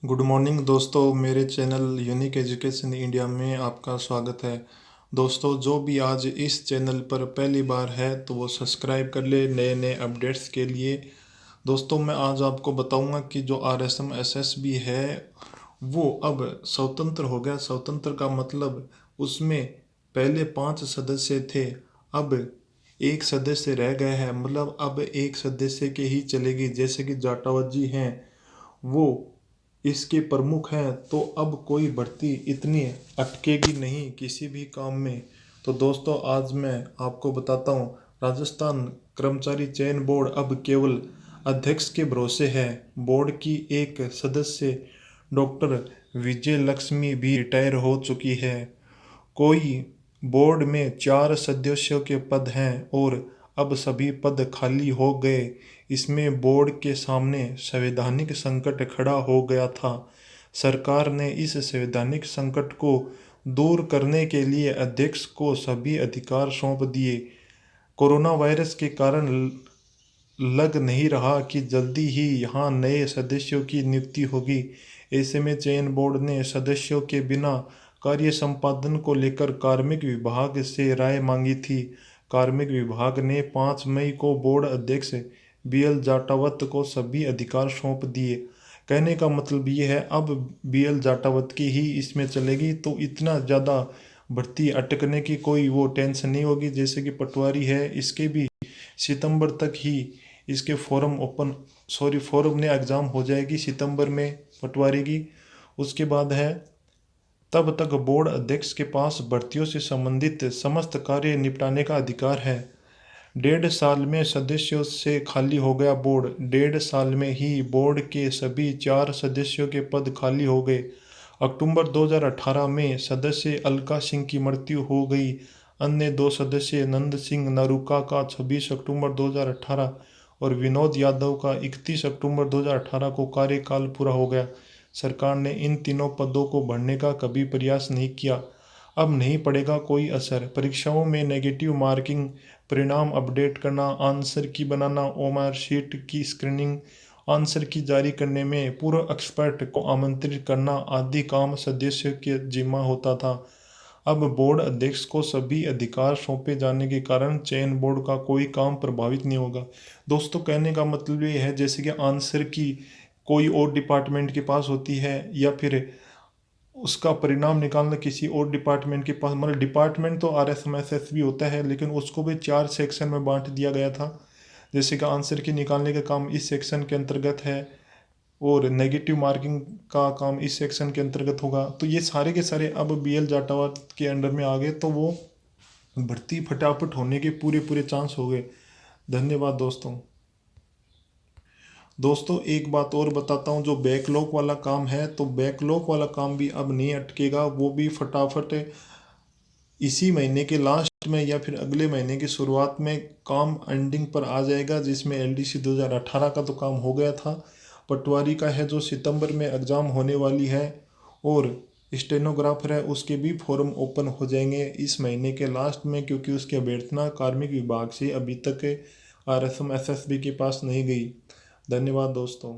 Good morning दोस्तों, मेरे channel unique education India में आपका स्वागत है। दोस्तों, जो भी आज इस चैनल पर पहली बार है तो वो सब्सक्राइब कर ले नए नए अपडेट्स के लिए। दोस्तों, मैं आज आपको बताऊंगा कि जो आरएसएम एसएसबी है वो अब स्वतंत्र हो गया। स्वतंत्र का मतलब उसमें पहले 5 सदस्य थे, अब एक सदस्य रह गए हैं। मतलब अब एक सदस्य के ही चलेगी। जैसे कि जाटावत जी हैं, वो इसके प्रमुख हैं, तो अब कोई भर्ती इतनी अटकेगी नहीं किसी भी काम में। तो दोस्तों, आज मैं आपको बताता हूँ, राजस्थान कर्मचारी चयन बोर्ड अब केवल अध्यक्ष के भरोसे है। बोर्ड की एक सदस्य डॉक्टर विजय लक्ष्मी भी रिटायर हो चुकी है। कोई बोर्ड में 4 सदस्यों के पद हैं और अब सभी पद खाली हो गए। इसमें बोर्ड के सामने संवैधानिक संकट खड़ा हो गया था। सरकार ने इस संवैधानिक संकट को दूर करने के लिए अध्यक्ष को सभी अधिकार सौंप दिए। कोरोना वायरस के कारण लग नहीं रहा कि जल्दी ही यहाँ नए सदस्यों की नियुक्ति होगी। ऐसे में चयन बोर्ड ने सदस्यों के बिना कार्य संपादन को लेकर कार्मिक विभाग से राय मांगी थी। कार्मिक विभाग ने 5 मई को बोर्ड अध्यक्ष बीएल जाटावत को सभी अधिकार सौंप दिए। कहने का मतलब ये है, अब बीएल जाटावत की ही इसमें चलेगी, तो इतना ज़्यादा भर्ती अटकने की कोई वो टेंशन नहीं होगी। जैसे कि पटवारी है, इसके भी सितंबर तक ही इसके फॉरम ने एग्ज़ाम हो जाएगी सितंबर में पटवारी की। उसके बाद है, तब तक बोर्ड अध्यक्ष के पास भर्तियों से संबंधित समस्त कार्य निपटाने का अधिकार है। 1.5 साल में सदस्यों से खाली हो गया बोर्ड। 1.5 साल में ही बोर्ड के सभी 4 सदस्यों के पद खाली हो गए। अक्टूबर 2018 में सदस्य अलका सिंह की मृत्यु हो गई। अन्य 2 सदस्य नंद सिंह नरूका का 26 अक्टूबर 2018 और विनोद यादव का 31 अक्टूबर 2018 को कार्यकाल पूरा हो गया। सरकार ने इन तीनों पदों को भरने का कभी प्रयास नहीं किया। अब नहीं पड़ेगा कोई असर। परीक्षाओं में नेगेटिव मार्किंग, परिणाम अपडेट करना, आंसर की बनाना, ओएमआर शीट की स्क्रीनिंग, आंसर की जारी करने में पूर्व एक्सपर्ट को आमंत्रित करना आदि काम सदस्य के जिम्मा होता था। अब बोर्ड अध्यक्ष को सभी अधिकार सौंपे जाने के कारण चयन बोर्ड का कोई काम प्रभावित नहीं होगा। दोस्तों, कहने का मतलब ये है, जैसे कि आंसर की कोई और डिपार्टमेंट के पास होती है या फिर उसका परिणाम निकालना किसी और डिपार्टमेंट के पास, मतलब डिपार्टमेंट तो आरएसएमएसएस भी होता है, लेकिन उसको भी 4 सेक्शन में बांट दिया गया था। जैसे कि आंसर की निकालने का काम इस सेक्शन के अंतर्गत है और नेगेटिव मार्किंग का काम इस सेक्शन के अंतर्गत होगा। तो ये सारे के सारे अब बीएल जाटावत के अंडर में आ गए, तो वो भर्ती फटाफट होने के पूरे पूरे चांस हो गए। धन्यवाद दोस्तों। दोस्तों, एक बात और बताता हूँ, जो बैकलॉग वाला काम है, तो बैकलॉग वाला काम भी अब नहीं अटकेगा। वो भी फटाफट इसी महीने के लास्ट में या फिर अगले महीने की शुरुआत में काम एंडिंग पर आ जाएगा। जिसमें एलडीसी 2018 का तो काम हो गया था, पटवारी का है जो सितंबर में एग्ज़ाम होने वाली है, और स्टेनोग्राफर है उसके भी फॉर्म ओपन हो जाएंगे इस महीने के लास्ट में, क्योंकि उसकी अभ्यर्थना कार्मिक विभाग से अभी तक आरएसएम एसएसबी के पास नहीं गई। धन्यवाद दोस्तों।